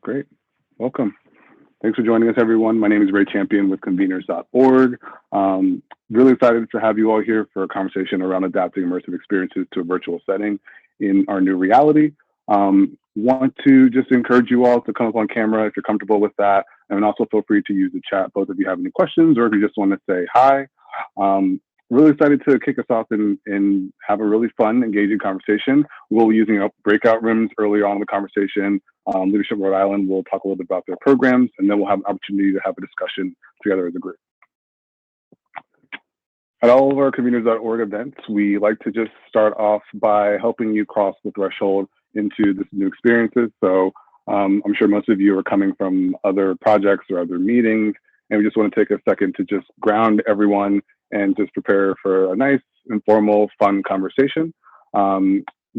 Great. Welcome. Thanks for joining us, everyone. My name is Ray Champion with Conveners.org. Really excited to have you all here for a conversation around adapting immersive experiences to a virtual setting in our new reality. Want to just encourage you all to come up on camera if you're comfortable with that, and also feel free to use the chat, both if you have any questions or if you just want to say hi. Really excited to kick us off and have a really fun, engaging conversation. We'll be using breakout rooms earlier on in the conversation. Leadership Rhode Island will talk a little bit about their programs, and then we'll have an opportunity to have a discussion together as a group. At all of our Conveners.org events, we like to just start off by helping you cross the threshold into this new experiences. So I'm sure most of you are coming from other projects or other meetings, and we just want to take a second to just ground everyone and just prepare for a nice, informal, fun conversation.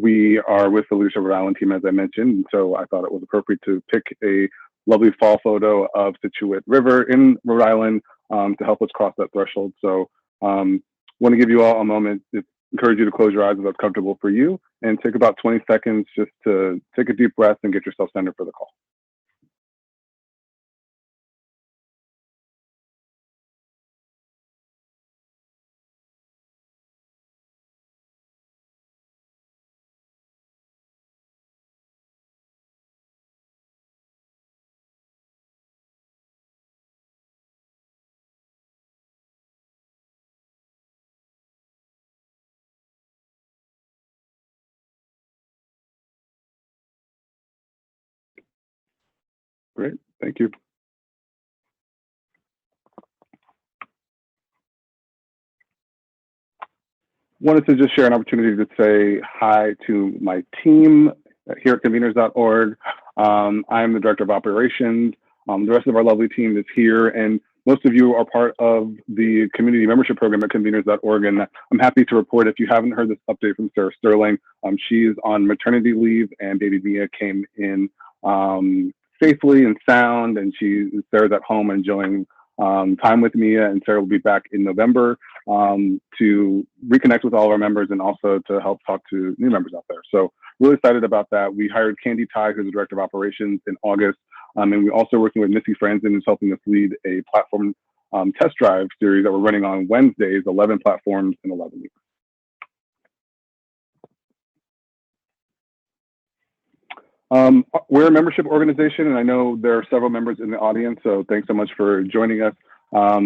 We are with the Leadership Rhode Island team, as I mentioned, and so I thought it was appropriate to pick a lovely fall photo of Scituate River in Rhode Island to help us cross that threshold. So want to give you all a moment to encourage you to close your eyes if that's comfortable for you, and take about 20 seconds just to take a deep breath and get yourself centered for the call. Great, thank you. Wanted to just share an opportunity to say hi to my team here at Conveners.org. I'm the Director of Operations. The rest of our lovely team is here, and most of you are part of the community membership program at Conveners.org, and I'm happy to report, if you haven't heard this update from Sarah Sterling, she's on maternity leave, and baby Mia came in safely and sound, and Sarah's at home enjoying time with Mia, and Sarah will be back in November to reconnect with all of our members and also to help talk to new members out there. So really excited about that. We hired Candy Tai, who's the Director of Operations, in August, and we're also working with Missy Franzen, who's helping us lead a platform test drive series that we're running on Wednesdays, 11 platforms in 11 weeks. We're a membership organization, and I know there are several members in the audience, so thanks so much for joining us. Our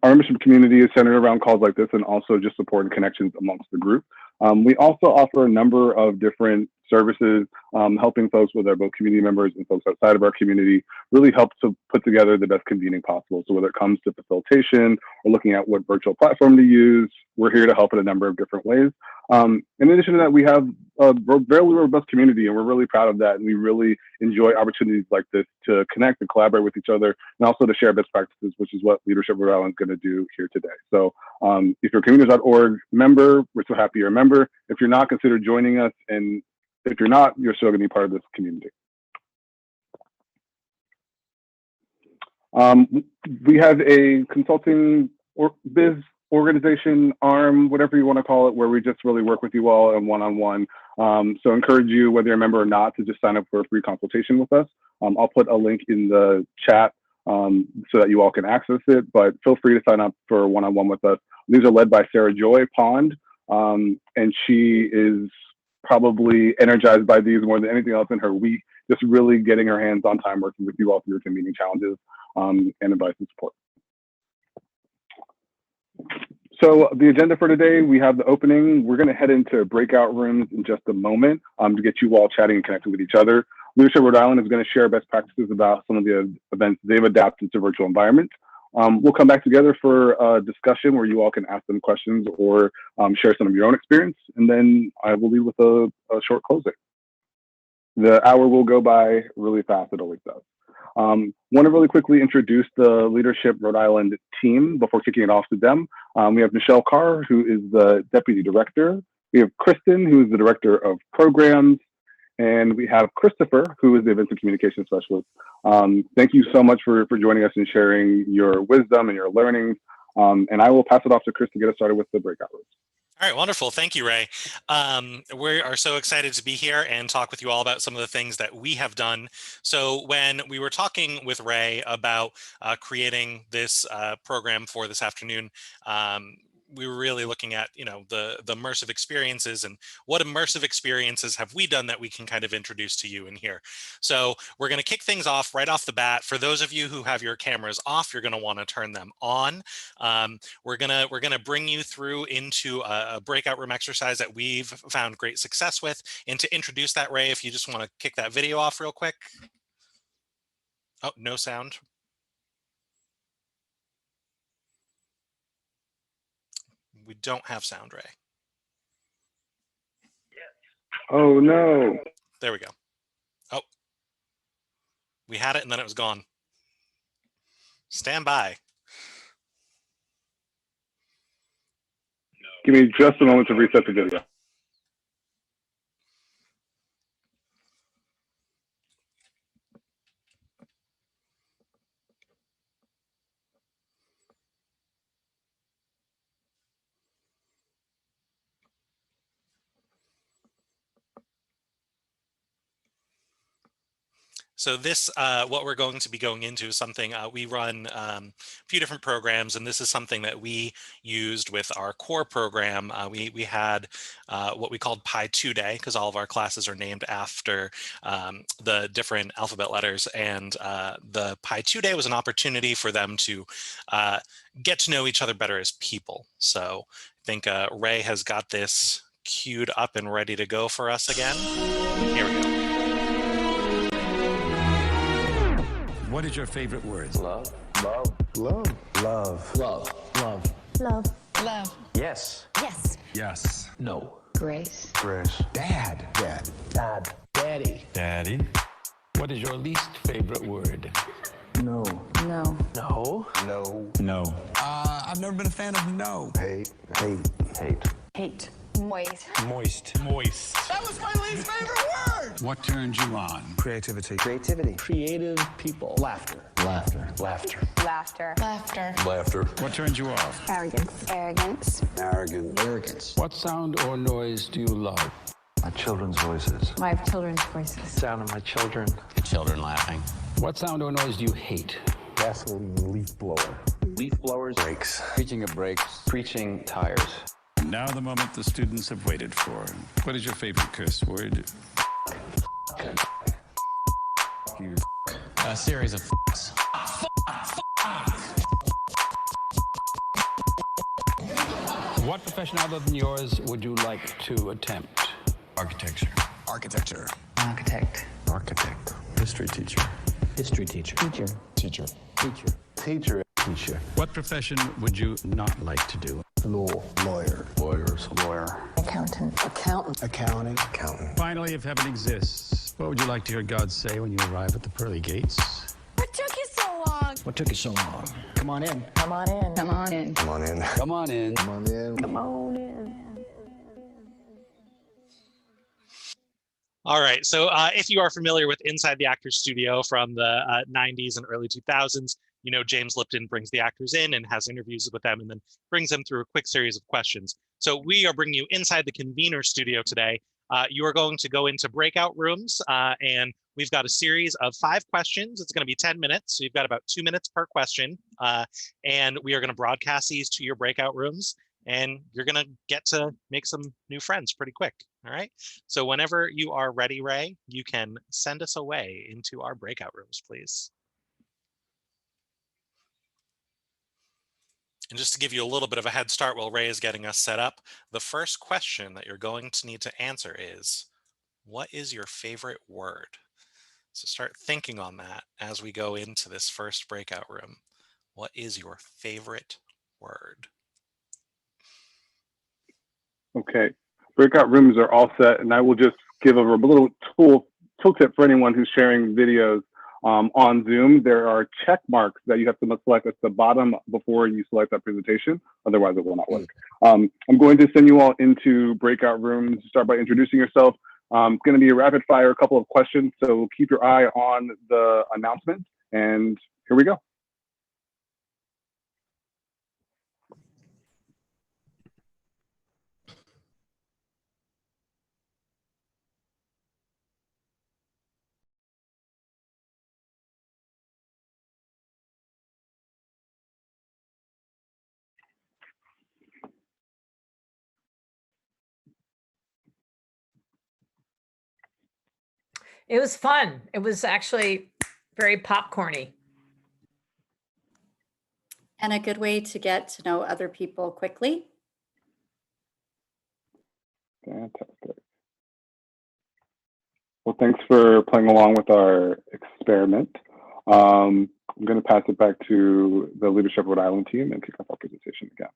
membership community is centered around calls like this, and also just supporting connections amongst the group. We also offer a number of different services, helping folks, whether both community members and folks outside of our community, really help to put together the best convening possible. So whether it comes to facilitation or looking at what virtual platform to use, we're here to help in a number of different ways. In addition to that, we have a very robust community, and we're really proud of that. And we really enjoy opportunities like this to connect and collaborate with each other, and also to share best practices, which is what Leadership Rhode Island is going to do here today. So if you're a Conveners.org member, we're so happy you're a member. If you're not, consider joining us. And if you're not, you're still going to be part of this community. We have a consulting or biz organization arm, whatever you want to call it, where we just really work with you all and one-on-one. So encourage you, whether you're a member or not, to just sign up for a free consultation with us. I'll put a link in the chat so that you all can access it, but feel free to sign up for one-on-one with us. These are led by Sarah Joy Pond, and she is probably energized by these more than anything else in her week, just really getting her hands on time working with you all through your convening challenges and advice and support. So the agenda for today, we have the opening. We're going to head into breakout rooms in just a moment to get you all chatting and connecting with each other. Leadership Rhode Island is going to share best practices about some of the events they've adapted to virtual environments. We'll come back together for a discussion where you all can ask them questions or share some of your own experience, and then I will leave with a short closing. The hour will go by really fast, it always does. Want to really quickly introduce the Leadership Rhode Island team before kicking it off to them. We have Michelle Carr, who is the Deputy Director. We have Kristen, who is the Director of Programs. And we have Christopher, who is the Events and Communication Specialist. Thank you so much for joining us and sharing your wisdom and your learnings. And I will pass it off to Chris to get us started with the breakout rooms. All right, wonderful. Thank you, Ray. We are so excited to be here and talk with you all about some of the things that we have done. So when we were talking with Ray about creating this program for this afternoon, we were really looking at, the immersive experiences and what immersive experiences have we done that we can kind of introduce to you in here. So we're going to kick things off right off the bat. For those of you who have your cameras off, you're going to want to turn them on. We're gonna bring you through into a breakout room exercise that we've found great success with. And to introduce that, Ray, if you just want to kick that video off real quick. Oh, no sound. We don't have sound, Ray. Oh no. There we go. Oh, we had it and then it was gone. Stand by. Give me just a moment to reset the video. So this, what we're going to be going into is something we run a few different programs, and this is something that we used with our core program. We had what we called Pi 2 Day, because all of our classes are named after the different alphabet letters, and the Pi 2 Day was an opportunity for them to get to know each other better as people. So I think Ray has got this queued up and ready to go for us again. Here we go. What is your favorite word? Love. Love. Love. Love. Love. Love. Love. Love. Yes. Yes. Yes. No. Grace. Grace. Dad. Dad. Dad. Daddy. Daddy. What is your least favorite word? No. No. No. No. No. I've never been a fan of no. Hate. Hate. Hate. Hate. Moist. Moist. Moist. That was my least favorite word! What turns you on? Creativity. Creativity. Creative people. Laughter. Laughter. Laughter. Laughter. Laughter. Laughter. What turns you off? Arrogance. Arrogance. Arrogant. Arrogance. What sound or noise do you love? My children's voices. My children's voices. Sound of my children. The children laughing. What sound or noise do you hate? Gasoline leaf blower. Leaf blowers. Brakes. Preaching of brakes. Preaching tires. Now the moment the students have waited for. What is your favorite curse word? You. A series of f***s. What profession other than yours would you like to attempt? Architecture. Architecture. Architect. Architect. History teacher. History teacher. Teacher. Teacher. Teacher. Teacher. Teacher. What profession would you not like to do? Law. Lawyer. Lawyers. Lawyer. Accountant. Accountant. Accounting. Accountant. Finally, if heaven exists, what would you like to hear God say when you arrive at the pearly gates? What took you so long? What took you so long? Come on in. Come on in. Come on in. Come on in. Come on in. Come on in. Come on in. All right, so if you are familiar with Inside the Actors Studio from the 90s and early 2000s, you know James Lipton brings the actors in and has interviews with them and then brings them through a quick series of questions. So we are bringing you inside the Conveners studio today. You are going to go into breakout rooms and we've got a series of 5 questions. It's going to be 10 minutes, so you've got about 2 minutes per question. And we are going to broadcast these to your breakout rooms and you're going to get to make some new friends pretty quick. All right. So whenever you are ready, Ray, you can send us away into our breakout rooms, please. And just to give you a little bit of a head start while Ray is getting us set up, the first question that you're going to need to answer is, what is your favorite word? So start thinking on that as we go into this first breakout room. What is your favorite word? Okay, breakout rooms are all set, and I will just give a little tooltip for anyone who's sharing videos on Zoom. There are check marks that you have to select at the bottom before you select that presentation. Otherwise, it will not work. I'm going to send you all into breakout rooms. Start by introducing yourself. It's going to be a rapid fire, a couple of questions, so keep your eye on the announcement. And here we go. It was fun. It was actually very popcorny. And a good way to get to know other people quickly. Fantastic. Well, thanks for playing along with our experiment. I'm going to pass it back to the Leadership Rhode Island team and kick off our presentation again.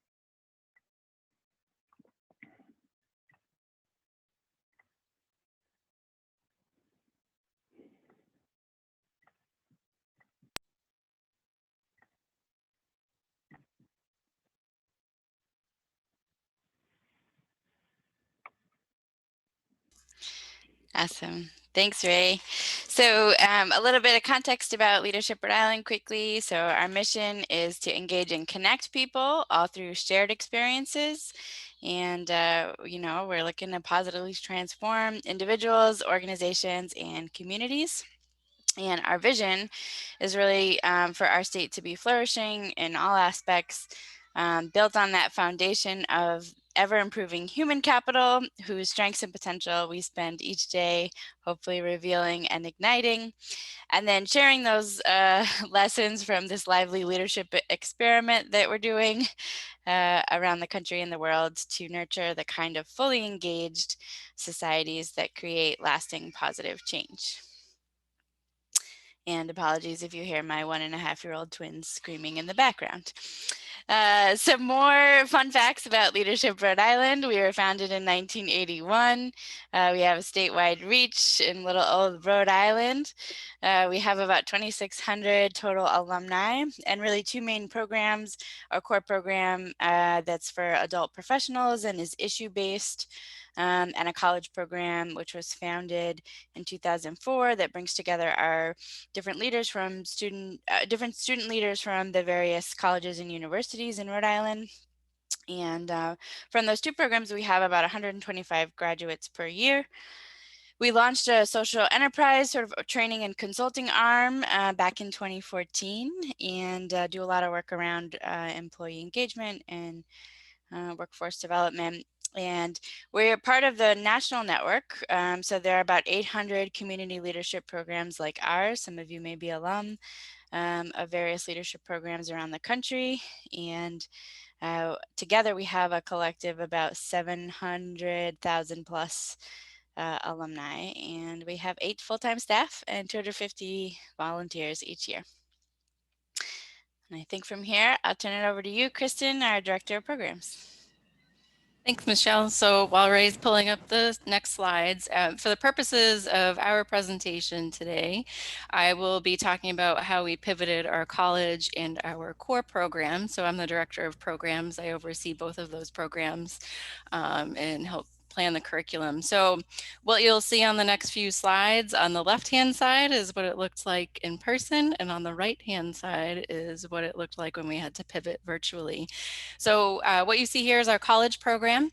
Awesome. Thanks, Ray. So a little bit of context about Leadership Rhode Island quickly. So our mission is to engage and connect people all through shared experiences. And, we're looking to positively transform individuals, organizations, and communities. And our vision is really for our state to be flourishing in all aspects, built on that foundation of ever improving human capital, whose strengths and potential we spend each day hopefully revealing and igniting, and then sharing those lessons from this lively leadership experiment that we're doing around the country and the world to nurture the kind of fully engaged societies that create lasting positive change. And apologies if you hear my 1.5-year-old twins screaming in the background. Some more fun facts about Leadership Rhode Island. We were founded in 1981. We have a statewide reach in little old Rhode Island. We have about 2,600 total alumni, and really two main programs. Our core program that's for adult professionals and is issue-based, and a college program which was founded in 2004 that brings together our different leaders from different student leaders from the various colleges and universities in Rhode Island. And from those two programs, we have about 125 graduates per year. We launched a social enterprise sort of training and consulting arm back in 2014 and do a lot of work around employee engagement and workforce development. And we're part of the national network. So there are about 800 community leadership programs like ours. Some of you may be alum of various leadership programs around the country. And together we have a collective about 700,000 plus alumni. And we have 8 full-time staff and 250 volunteers each year. And I think from here, I'll turn it over to you, Kristen, our Director of Programs. Thanks, Michelle. So while Ray's pulling up the next slides, for the purposes of our presentation today, I will be talking about how we pivoted our college and our core program. So I'm the Director of Programs. I oversee both of those programs and help plan the curriculum. So what you'll see on the next few slides, on the left-hand side is what it looked like in person, and on the right-hand side is what it looked like when we had to pivot virtually. So what you see here is our college program.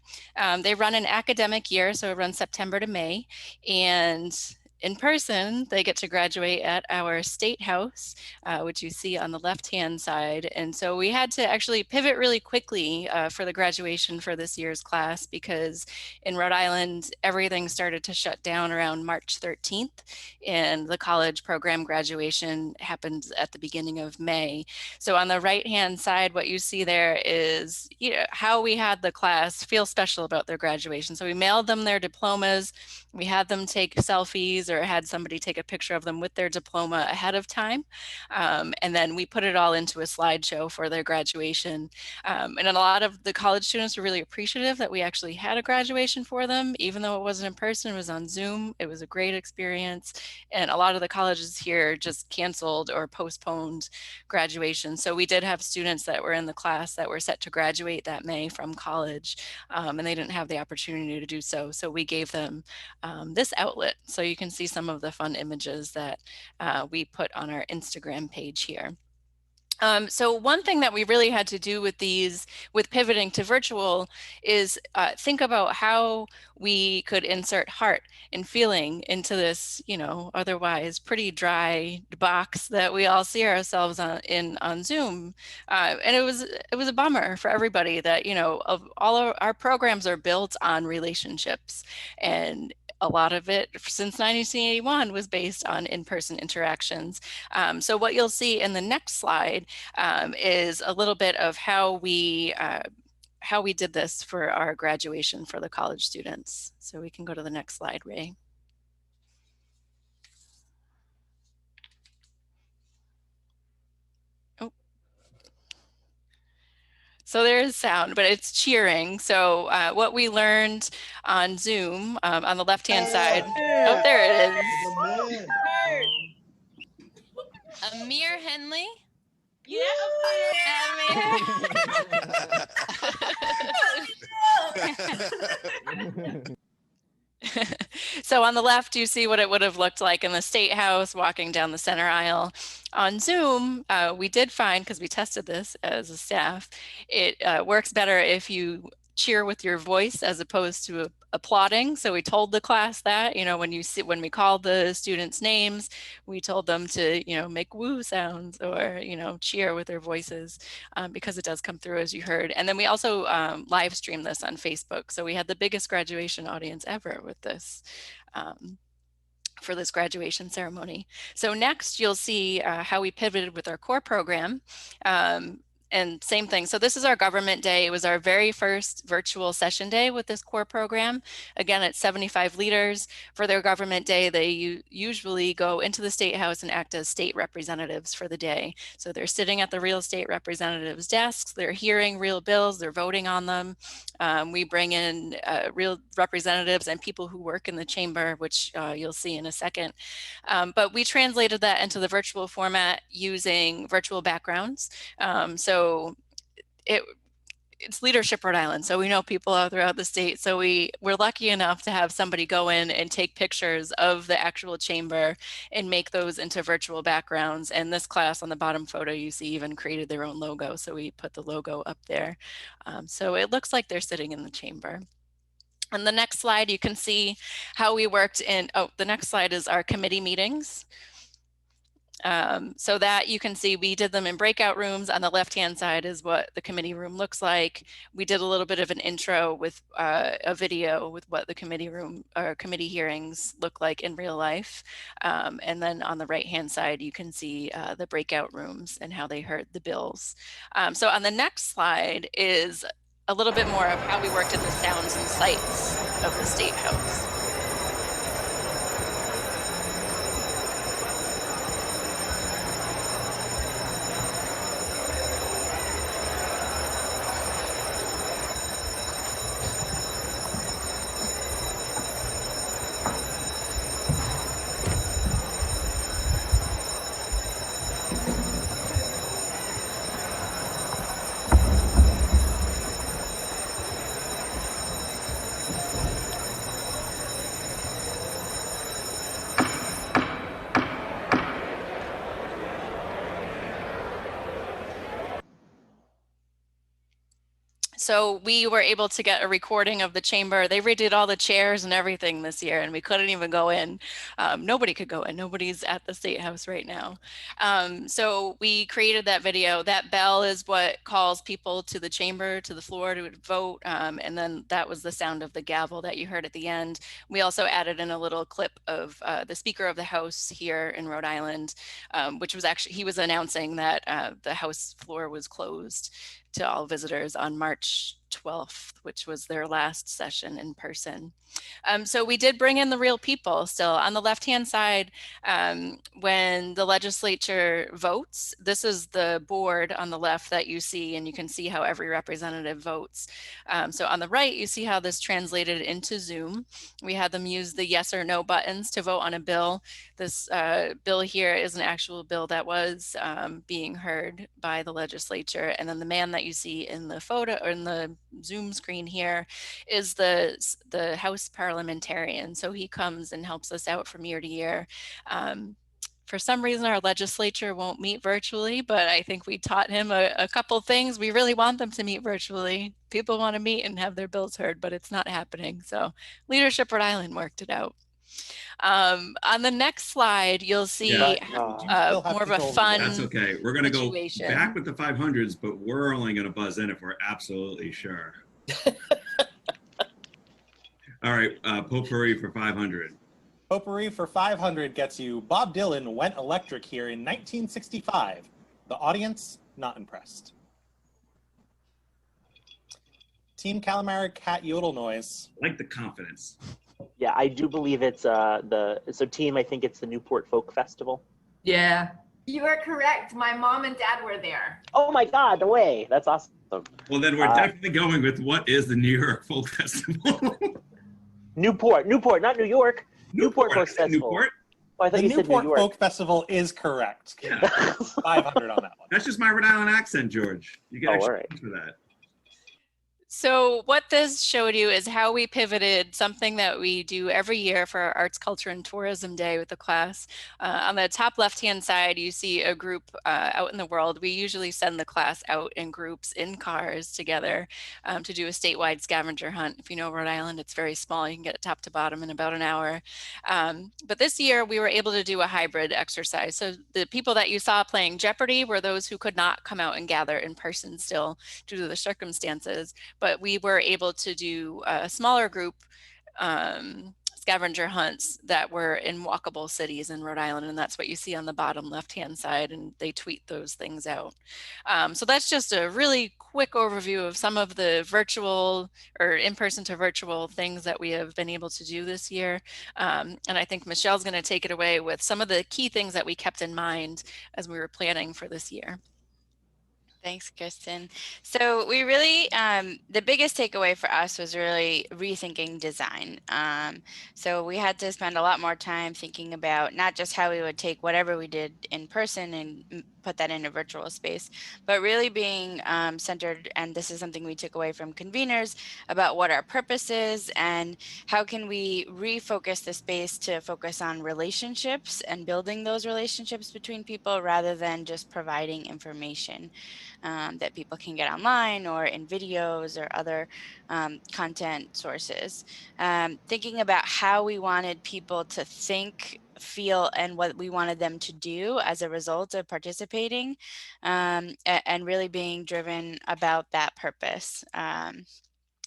They run an academic year, so it runs September to May, and in person, they get to graduate at our State House, which you see on the left-hand side. And so we had to actually pivot really quickly for the graduation for this year's class, because in Rhode Island, everything started to shut down around March 13th, and the college program graduation happens at the beginning of May. So on the right-hand side, what you see there is how we had the class feel special about their graduation. So we mailed them their diplomas. We had them take selfies or had somebody take a picture of them with their diploma ahead of time. And then we put it all into a slideshow for their graduation. And a lot of the college students were really appreciative that we actually had a graduation for them, even though it wasn't in person, it was on Zoom. It was a great experience. And a lot of the colleges here just canceled or postponed graduation. So we did have students that were in the class that were set to graduate that May from college, and they didn't have the opportunity to do so. So we gave them this outlet. So you can see some of the fun images that we put on our Instagram page here. So one thing that we really had to do with pivoting to virtual is think about how we could insert heart and feeling into this, otherwise pretty dry box that we all see ourselves on Zoom. And it was a bummer for everybody that, of all of our programs are built on relationships, and a lot of it since 1981 was based on in-person interactions. So what you'll see in the next slide is a little bit of how we did this for our graduation for the college students. So we can go to the next slide, Ray. Oh. So there's sound, but it's cheering. So what we learned on Zoom on the left-hand side. Oh, there it is. Amir Henley. Yeah, Amir. So on the left, you see what it would have looked like in the State House walking down the center aisle. On Zoom, we did find, because we tested this as a staff, it works better if you cheer with your voice as opposed to applauding. So we told the class that, when we called the students' names, we told them to, make woo sounds or, cheer with their voices because it does come through, as you heard. And then we also live streamed this on Facebook. So we had the biggest graduation audience ever with this. For this graduation ceremony. So next you'll see how we pivoted with our core program. And same thing. So this is our government day. It was our very first virtual session day with this core program. Again, it's 75 leaders. For their government day, they usually go into the State House and act as state representatives for the day. So they're sitting at the real estate representatives' desks. They're hearing real bills. They're voting on them. We bring in real representatives and people who work in the chamber, which you'll see in a second. But we translated that into the virtual format using virtual backgrounds. So it's Leadership Rhode Island, so we know people all throughout the state. So we're lucky enough to have somebody go in and take pictures of the actual chamber and make those into virtual backgrounds. And this class on the bottom photo, you see, even created their own logo. So we put the logo up there. So it looks like they're sitting in the chamber. On the next slide, you can see how we worked in, the next slide is our committee meetings. So that you can see we did them in breakout rooms. On the left-hand side is what the committee room looks like. We did a little bit of an intro with a video with what the committee room or committee hearings look like in real life. And then on the right-hand side, you can see the breakout rooms and how they heard the bills. So on the next slide is a little bit more of how we worked in the sounds and sights of the State House. So we were able to get a recording of the chamber. They redid all the chairs and everything this year, and we couldn't even go in. Nobody could go in. Nobody's at the State House right now. So we created that video. That bell is what calls people to the chamber, to the floor to vote. And then that was the sound of the gavel that you heard at the end. We also added in a little clip of the Speaker of the House here in Rhode Island, which was actually, he was announcing that the House floor was closed to all visitors on March 12th, which was their last session in person. So we did bring in the real people still. On the left-hand side, when the legislature votes, this is the board on the left that you see, and you can see how every representative votes. So on the right, you see how this translated into Zoom. We had them use the yes or no buttons to vote on a bill. This bill here is an actual bill that was being heard by the legislature. And then the man that you see in the photo or in the Zoom screen here is the House parliamentarian. So he comes and helps us out from year to year. For some reason, our legislature won't meet virtually, but I think we taught him a couple things. We really want them to meet virtually. People want to meet and have their bills heard, but it's not happening. So Leadership Rhode Island worked it out. On the next slide, you'll see more of a fun That's okay. We're going to go situation. back with the 500s, but we're only going to buzz in if we're absolutely sure. All right, potpourri for 500. Potpourri for 500 gets you Bob Dylan went electric here in 1965. The audience, not impressed. Team Calamari cat yodel noise. I like the confidence. Yeah, I do believe it's team. I think it's the Newport Folk Festival. Yeah. You are correct. My mom and dad were there. Oh my God, no way! That's awesome. Well, then we're definitely going with what is the New York Folk Festival. Newport, not New York. Newport Folk Festival. Newport? Oh, I thought The you said New Newport York. Folk Festival is correct. Yeah. 500 on that one. That's just my Rhode Island accent, George. You get extra points for that. So what this showed you is how we pivoted something that we do every year for our Arts, Culture, and Tourism Day with the class. On the top left-hand side, you see a group out in the world. We usually send the class out in groups in cars together to do a statewide scavenger hunt. If you know Rhode Island, it's very small. You can get it top to bottom in about an hour. But this year, we were able to do a hybrid exercise. So the people that you saw playing Jeopardy were those who could not come out and gather in person still due to the circumstances. But we were able to do a smaller group scavenger hunts that were in walkable cities in Rhode Island. And that's what you see on the bottom left-hand side. And they tweet those things out. So that's just a really quick overview of some of the virtual or in-person to virtual things that we have been able to do this year. And I think Michelle's going to take it away with some of the key things that we kept in mind as we were planning for this year. Thanks, Kristen. So we really, the biggest takeaway for us was really rethinking design. So we had to spend a lot more time thinking about not just how we would take whatever we did in person and put that in a virtual space, but really being centered, and this is something we took away from Conveners, about what our purpose is and how can we refocus the space to focus on relationships and building those relationships between people rather than just providing information that people can get online or in videos or other content sources. Thinking about how we wanted people to think, feel, and what we wanted them to do as a result of participating, and really being driven about that purpose.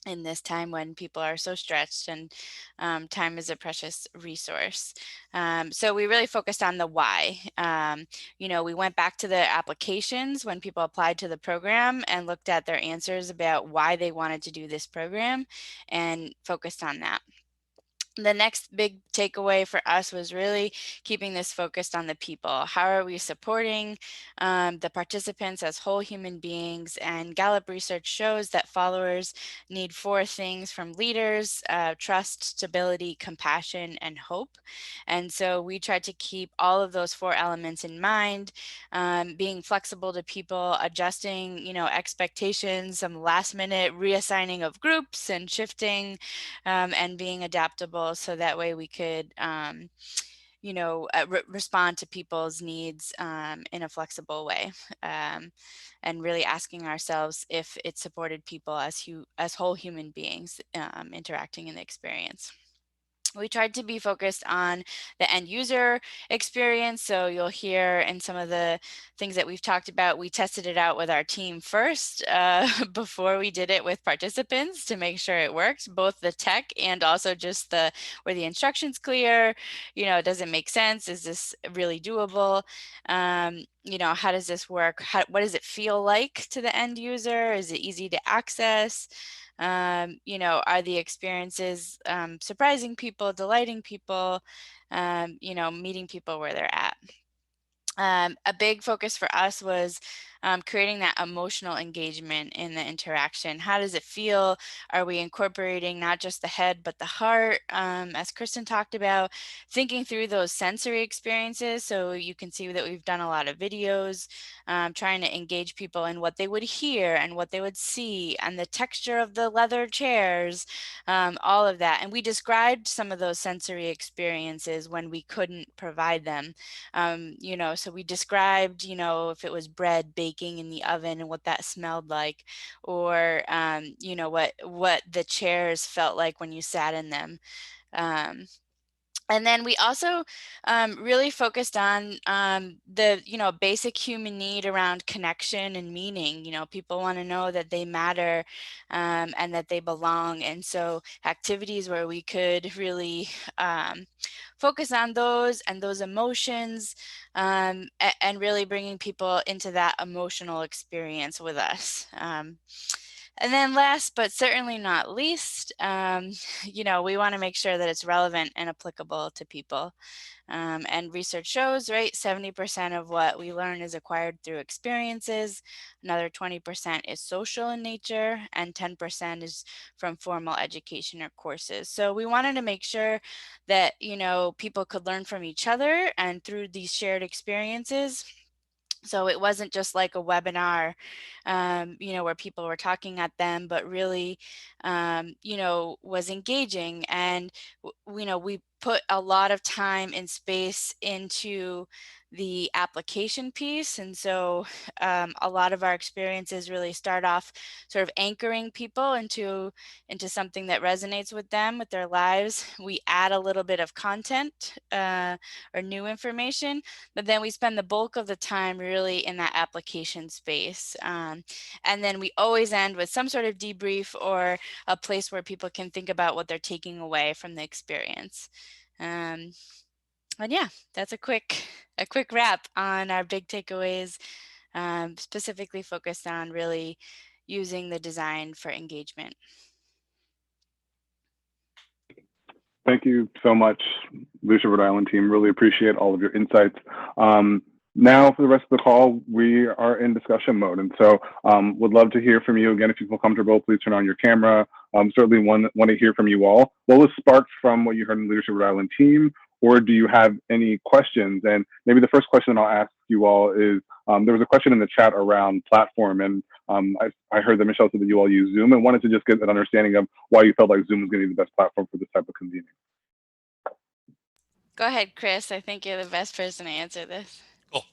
In this time when people are so stretched and time is a precious resource. So we really focused on the why. You know, we went back to the applications when people applied to the program and looked at their answers about why they wanted to do this program and focused on that. The next big takeaway for us was really keeping this focused on the people. How are we supporting the participants as whole human beings? And Gallup research shows that followers need 4 things from leaders: trust, stability, compassion, and hope. And so we tried to keep all of those 4 elements in mind, being flexible to people, adjusting, you know, expectations, some last minute reassigning of groups and shifting, and being adaptable, so that way we could, you know, respond to people's needs in a flexible way, and really asking ourselves if it supported people as whole human beings interacting in the experience. We tried to be focused on the end user experience. So you'll hear in some of the things that we've talked about, we tested it out with our team first before we did it with participants to make sure it worked, both the tech and also just were the instructions clear? You know, does it make sense? Is this really doable? You know, how does this work? What does it feel like to the end user? Is it easy to access? You know, are the experiences surprising people, delighting people, you know, meeting people where they're at? A big focus for us was creating that emotional engagement in the interaction. How does it feel? Are we incorporating not just the head, but the heart, as Kristen talked about, thinking through those sensory experiences. So you can see that we've done a lot of videos, trying to engage people in what they would hear and what they would see and the texture of the leather chairs, all of that. And we described some of those sensory experiences when we couldn't provide them. You know, so we described, you know, if it was bread baking in the oven and what that smelled like, or, you know, what the chairs felt like when you sat in them. And then we also really focused on the, basic human need around connection and meaning. People want to know that they matter and that they belong. And so activities where we could really focus on those and those emotions and really bringing people into that emotional experience with us. And then last, but certainly not least, we want to make sure that it's relevant and applicable to people. And research shows, right, 70% of what we learn is acquired through experiences, another 20% is social in nature, and 10% is from formal education or courses. So we wanted to make sure that, people could learn from each other and through these shared experiences. So it wasn't just like a webinar, where people were talking at them, but really, was engaging. And, we put a lot of time and space into the application piece. And so a lot of our experiences really start off sort of anchoring people into something that resonates with them, with their lives. We add a little bit of content or new information, but then we spend the bulk of the time really in that application space. And then we always end with some sort of debrief or a place where people can think about what they're taking away from the experience. And yeah, that's a quick wrap on our big takeaways, specifically focused on really using the design for engagement. Thank you so much, Leadership Rhode Island team. Really appreciate all of your insights. Now, for the rest of the call, we are in discussion mode. And so would love to hear from you. Again, if you feel comfortable, please turn on your camera. Certainly want to hear from you all. What was sparked from what you heard in the Leadership Rhode Island team? Or do you have any questions? And maybe the first question I'll ask you all is, there was a question in the chat around platform. And I heard that Michelle said that you all use Zoom, and wanted to just get an understanding of why you felt like Zoom was going to be the best platform for this type of convening. Go ahead, Chris. I think you're the best person to answer this. Cool.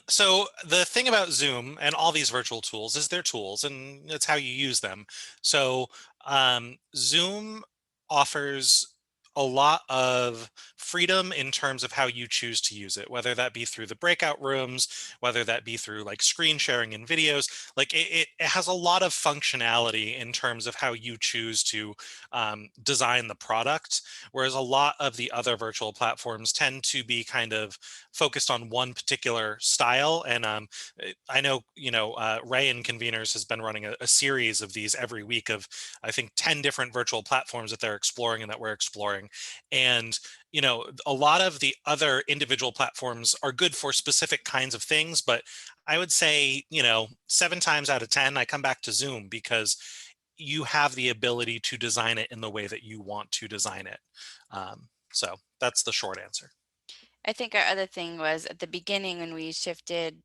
So the thing about Zoom and all these virtual tools is they're tools, and it's how you use them. So Zoom offers a lot of freedom in terms of how you choose to use it, whether that be through the breakout rooms, whether that be through like screen sharing in videos. Like it has a lot of functionality in terms of how you choose to design the product, whereas a lot of the other virtual platforms tend to be kind of focused on one particular style. And I know, Ray and Conveners has been running a series of these every week of, I think, 10 different virtual platforms that they're exploring and that we're exploring. And a lot of the other individual platforms are good for specific kinds of things, but I would say, 7 times out of 10, I come back to Zoom because you have the ability to design it in the way that you want to design it. So that's the short answer. I think our other thing was at the beginning when we shifted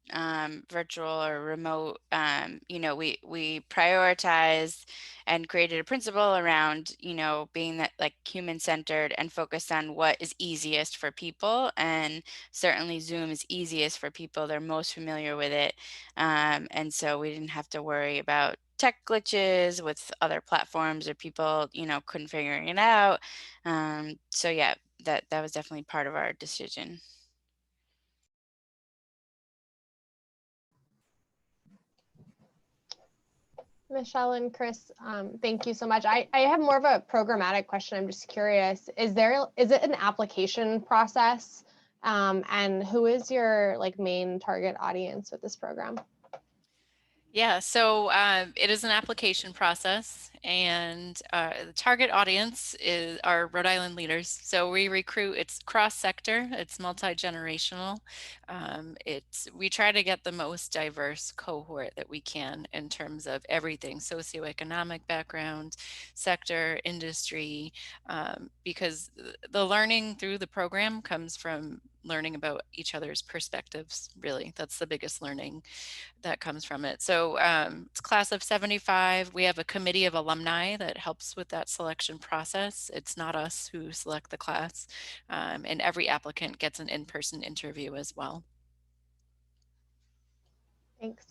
virtual or remote, we prioritized and created a principle around, being that like human centered and focused on what is easiest for people. And certainly Zoom is easiest for people. They're most familiar with it. And so we didn't have to worry about tech glitches with other platforms or people, couldn't figure it out. So yeah, that was definitely part of our decision. Michelle and Chris, thank you so much. I have more of a programmatic question. I'm just curious, is it an application process? And who is your main target audience with this program? Yeah, so it is an application process, and the target audience are Rhode Island leaders. So we recruit, it's cross-sector, it's multi-generational. We try to get the most diverse cohort that we can in terms of everything, socioeconomic background, sector, industry, because the learning through the program comes from learning about each other's perspectives, really. That's the biggest learning that comes from it. So it's class of 75. We have a committee of alumni that helps with that selection process. It's not us who select the class. And every applicant gets an in-person interview as well. Thanks.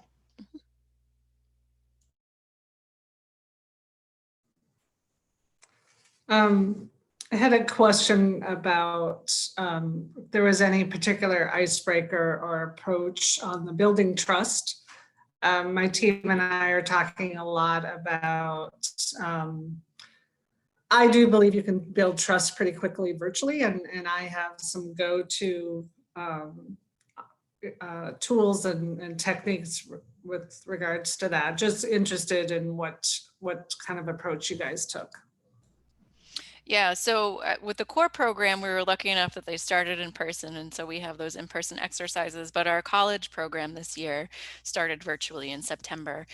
I had a question about if there was any particular icebreaker or approach on the building trust. My team and I are talking a lot about, I do believe you can build trust pretty quickly virtually, and I have some go-to tools and techniques with regards to that. Just interested in what kind of approach you guys took. Yeah, so with the core program, we were lucky enough that they started in person, and so we have those in-person exercises, but our college program this year started virtually in September.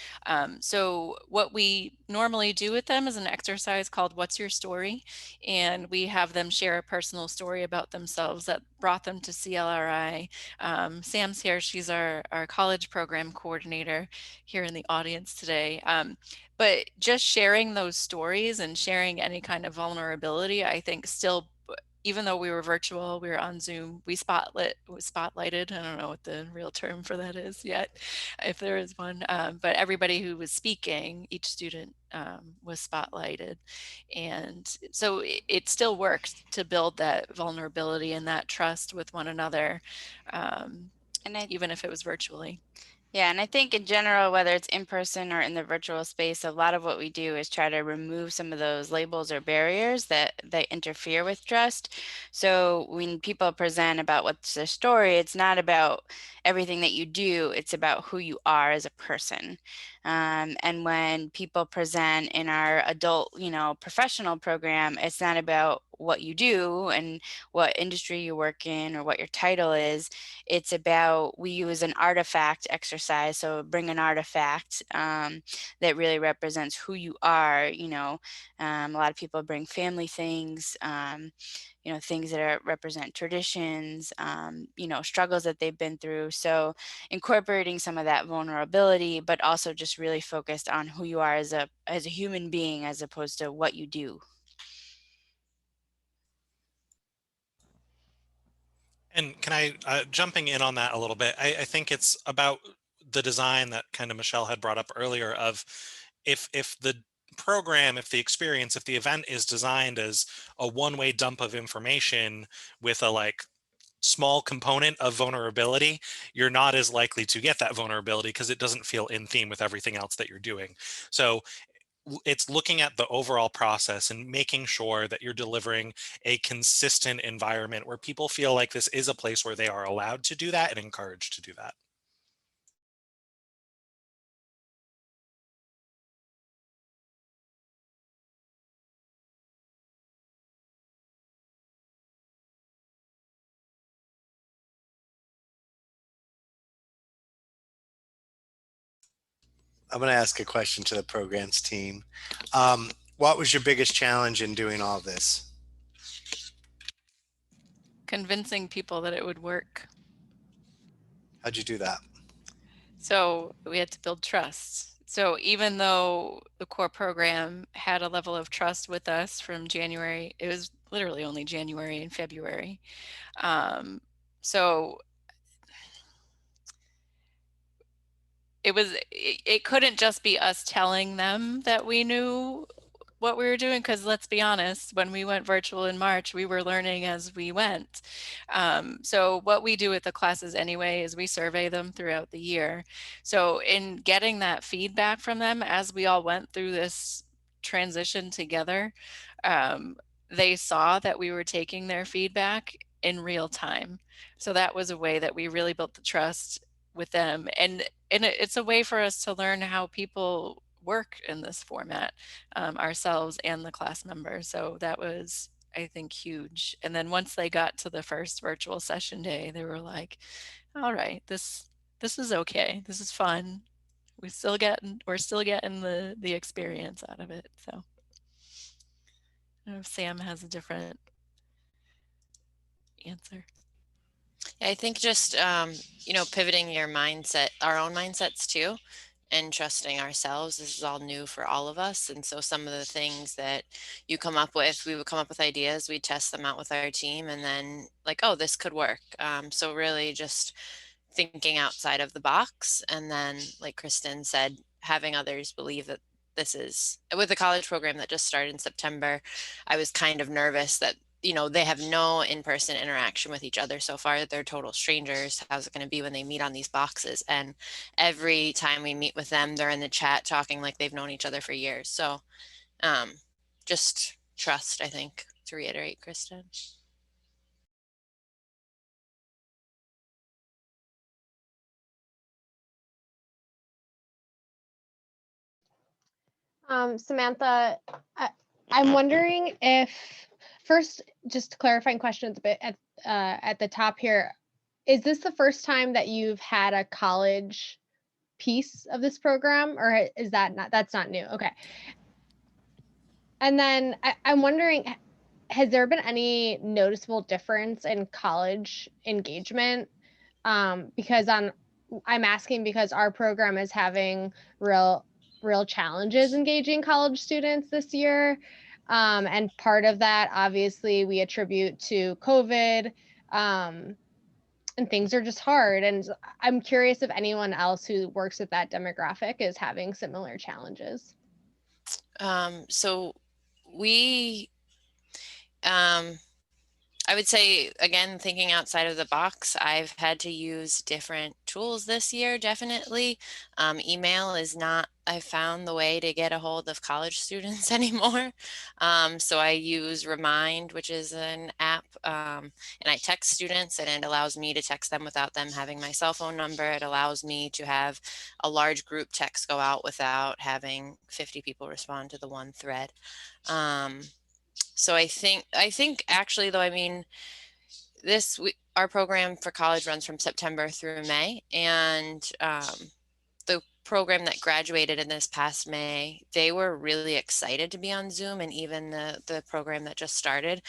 So what we normally do with them is an exercise called What's Your Story? And we have them share a personal story about themselves that brought them to CLRI. Sam's here, she's our college program coordinator here in the audience today. But just sharing those stories and sharing any kind of vulnerability, I think still, even though we were virtual, we were on Zoom, we spotlighted. I don't know what the real term for that is yet, if there is one. But everybody who was speaking, each student was spotlighted. And so it still works to build that vulnerability and that trust with one another, even if it was virtually. Yeah, and I think in general, whether it's in person or in the virtual space, a lot of what we do is try to remove some of those labels or barriers that interfere with trust. So when people present about what's their story, it's not about everything that you do, it's about who you are as a person. And when people present in our adult, professional program, it's not about what you do and what industry you work in or what your title is. It's about, we use an artifact exercise. So bring an artifact that really represents who you are. A lot of people bring family things, things that represent traditions, struggles that they've been through. So incorporating some of that vulnerability, but also just really focused on who you are as a human being, as opposed to what you do. And can I, jumping in on that a little bit, I think it's about the design that kind of Michelle had brought up earlier of if the program, if the experience, if the event is designed as a one-way dump of information with a small component of vulnerability, you're not as likely to get that vulnerability because it doesn't feel in theme with everything else that you're doing. So it's looking at the overall process and making sure that you're delivering a consistent environment where people feel like this is a place where they are allowed to do that and encouraged to do that. I'm going to ask a question to the programs team. What was your biggest challenge in doing all this? Convincing people that it would work. How'd you do that? So we had to build trust. So even though the core program had a level of trust with us from January, it was literally only January and February. So it couldn't just be us telling them that we knew what we were doing, because let's be honest, when we went virtual in March, we were learning as we went. So what we do with the classes anyway is we survey them throughout the year. So in getting that feedback from them as we all went through this transition together, they saw that we were taking their feedback in real time. So that was a way that we really built the trust with them. And it's a way for us to learn how people work in this format, ourselves and the class members. So that was, I think, huge. And then once they got to the first virtual session day, they were like, all right, this is okay. This is fun. We're still getting the experience out of it. So I don't know if Sam has a different answer. I think just, pivoting your mindset, our own mindsets too, and trusting ourselves. This is all new for all of us. And so some of the things that you come up with, we would come up with ideas, we test them out with our team, and then like, oh, this could work. So really just thinking outside of the box. And then, like Kristen said, having others believe that this is with the college program that just started in September. I was kind of nervous that, they have no in-person interaction with each other so far. They're total strangers. How's it going to be when they meet on these boxes? And every time we meet with them, they're in the chat talking like they've known each other for years. So just trust, I think, to reiterate, Kristen. Samantha, I'm wondering if, first, just clarifying questions a bit at the top here. Is this the first time that you've had a college piece of this program, or is that's not new? Okay. And then I'm wondering, has there been any noticeable difference in college engagement? Because I'm asking because our program is having real challenges engaging college students this year. And part of that, obviously, we attribute to COVID, and things are just hard. And I'm curious if anyone else who works with that demographic is having similar challenges. So we, I would say, again, thinking outside of the box, I've had to use different tools this year, definitely. Email is not, I found the way to get a hold of college students anymore. So I use Remind, which is an app, and I text students, and it allows me to text them without them having my cell phone number. It allows me to have a large group text go out without having 50 people respond to the one thread. So I think actually, though, I mean, our program for college runs from September through May, and the program that graduated in this past May, they were really excited to be on Zoom, and even the program that just started,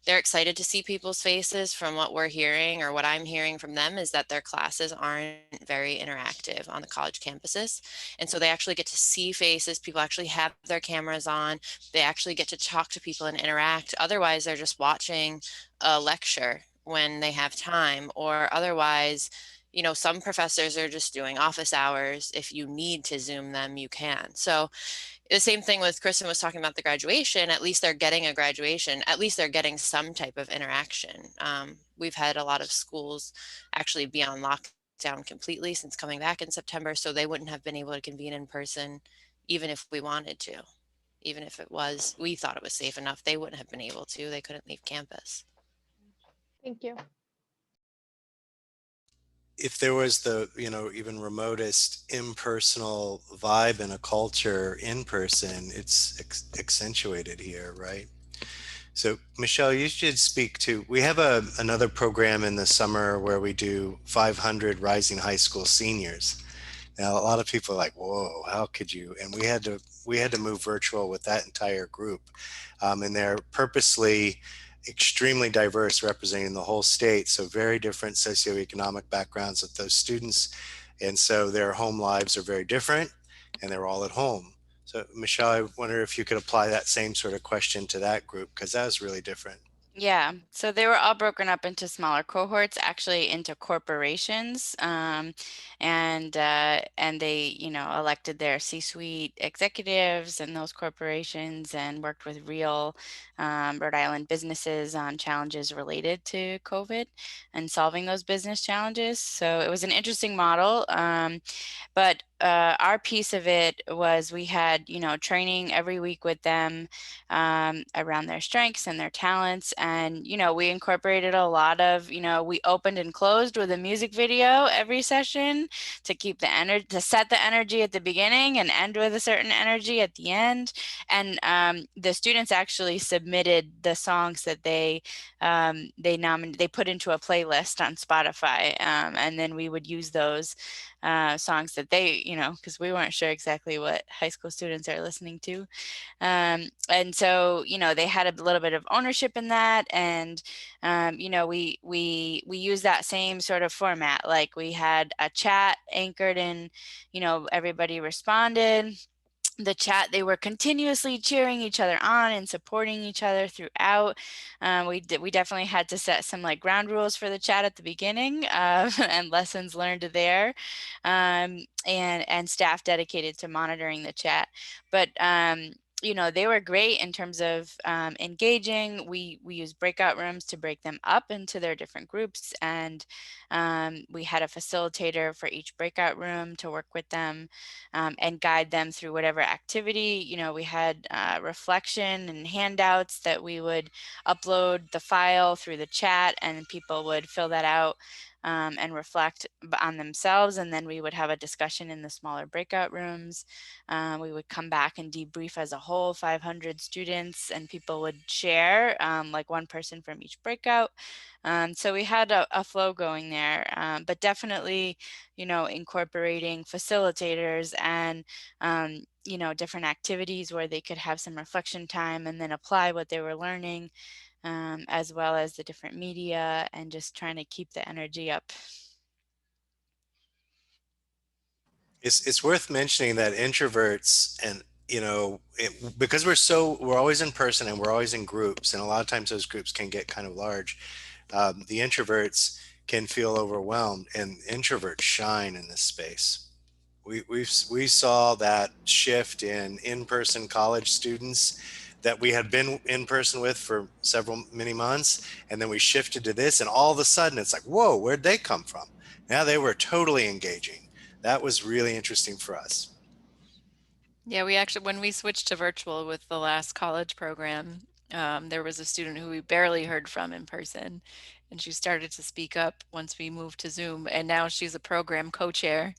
they're excited to see people's faces. From what we're hearing, or what I'm hearing from them, is that their classes aren't very interactive on the college campuses. And so they actually get to see faces. People actually have their cameras on. They actually get to talk to people and interact. Otherwise, they're just watching a lecture when they have time, or otherwise, some professors are just doing office hours. If you need to Zoom them, you can. So the same thing with Kristen was talking about the graduation. At least they're getting a graduation. At least they're getting some type of interaction. We've had a lot of schools actually be on lockdown completely since coming back in September, so they wouldn't have been able to convene in person, even if we wanted to. Even if we thought it was safe enough, they wouldn't have been able to. They couldn't leave campus. Thank you. If there was the, even remotest impersonal vibe in a culture in person, it's accentuated here, right? So Michelle, you should speak to, we have another program in the summer where we do 500 rising high school seniors. Now, a lot of people are like, whoa, how could you? And we had to move virtual with that entire group. And they're purposely extremely diverse, representing the whole state. So very different socioeconomic backgrounds of those students. And so their home lives are very different, and they're all at home. So Michelle, I wonder if you could apply that same sort of question to that group, because that was really different. Yeah, so they were all broken up into smaller cohorts, actually into corporations, and they, elected their C-suite executives in those corporations and worked with real Rhode Island businesses on challenges related to COVID and solving those business challenges. So it was an interesting model. But our piece of it was we had, training every week with them around their strengths and their talents. And, we incorporated a lot of, we opened and closed with a music video every session to keep the energy, to set the energy at the beginning and end with a certain energy at the end. And the students actually submitted the songs that they put into a playlist on Spotify. And then we would use those songs that they, because we weren't sure exactly what high school students are listening to. And so, they had a little bit of ownership in that. And, we use that same sort of format. Like we had a chat anchored in, everybody responded. the chat, they were continuously cheering each other on and supporting each other throughout. We definitely had to set some like ground rules for the chat at the beginning, and lessons learned there, and staff dedicated to monitoring the chat. But you know, they were great in terms of engaging. We used breakout rooms to break them up into their different groups, and we had a facilitator for each breakout room to work with them and guide them through whatever activity. You know, we had reflection and handouts that we would upload the file through the chat, and people would fill that out and reflect on themselves, and then we would have a discussion in the smaller breakout rooms. We would come back and debrief as a whole, 500 students, and people would share like one person from each breakout. So we had a flow going there, but definitely, you know, incorporating facilitators and, you know, different activities where they could have some reflection time and then apply what they were learning, as well as the different media, and just trying to keep the energy up. It's worth mentioning that introverts and because we're always in person and we're always in groups, and a lot of times those groups can get kind of large. The introverts can feel overwhelmed, and introverts shine in this space. We saw that shift in in-person college students that we had been in person with for many months, and then we shifted to this, and all of a sudden it's like, whoa, where'd they come from? Now they were totally engaging. That was really interesting for us. Yeah, we actually, when we switched to virtual with the last college program, there was a student who we barely heard from in person, and she started to speak up once we moved to Zoom, and now she's a program co-chair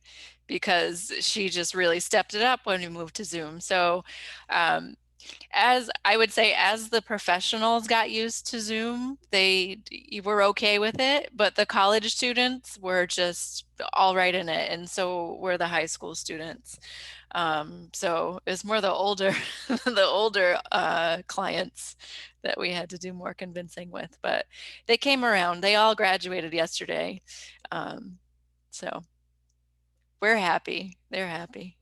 because she just really stepped it up when we moved to Zoom. So as I would say, as the professionals got used to Zoom, they were okay with it, but the college students were just all right in it, and so were the high school students. So it's more the older the older clients that we had to do more convincing with, but they came around. They all graduated yesterday. So we're happy. They're happy.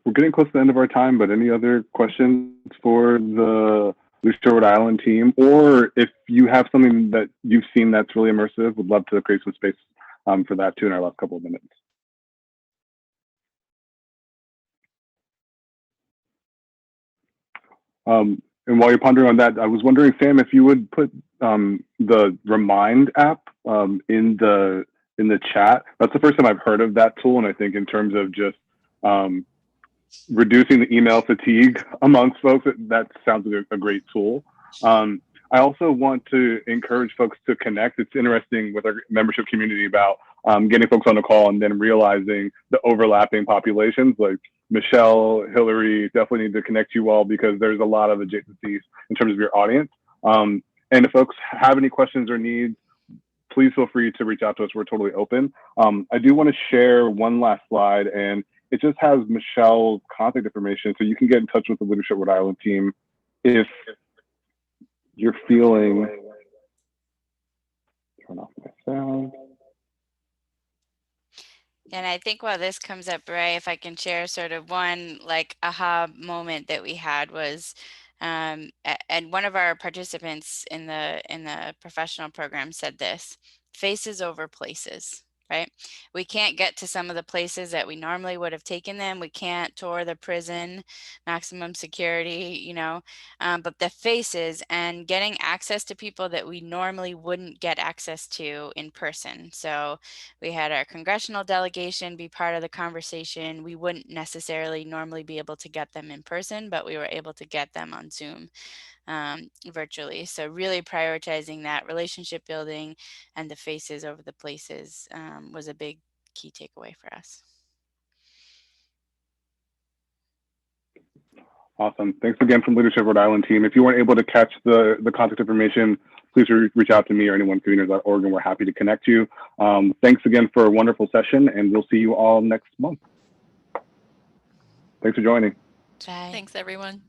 We're getting close to the end of our time, but any other questions for the Lucia Rhode Island team? Or if you have something that you've seen that's really immersive, would love to create some space for that too in our last couple of minutes. And while you're pondering on that, I was wondering, Sam, if you would put the Remind app in the chat. That's the first time I've heard of that tool, and I think in terms of just reducing the email fatigue amongst folks, that sounds like a great tool. I also want to encourage folks to connect. It's interesting with our membership community about getting folks on the call and then realizing the overlapping populations. Like Michelle, Hillary, definitely need to connect you all because there's a lot of adjacencies in terms of your audience. And if folks have any questions or needs, please feel free to reach out to us. We're totally open. I do want to share one last slide, and it just has Michelle's contact information, so you can get in touch with the Leadership Rhode Island team if you're feeling. Turn off my sound. And I think while this comes up, Ray, if I can share sort of one like aha moment that we had was, and one of our participants in the professional program said this: faces over places. Right? We can't get to some of the places that we normally would have taken them. We can't tour the prison, maximum security, you know, but the faces and getting access to people that we normally wouldn't get access to in person. So we had our congressional delegation be part of the conversation. We wouldn't necessarily normally be able to get them in person, but we were able to get them on Zoom. Virtually. So really prioritizing that relationship building and the faces over the places was a big key takeaway for us. Awesome. Thanks again from Leadership Rhode Island team. If you weren't able to catch the contact information, please reach out to me or anyone conveners.org, and we're happy to connect you. Thanks again for a wonderful session, and we'll see you all next month. Thanks for joining. Bye. Thanks, everyone.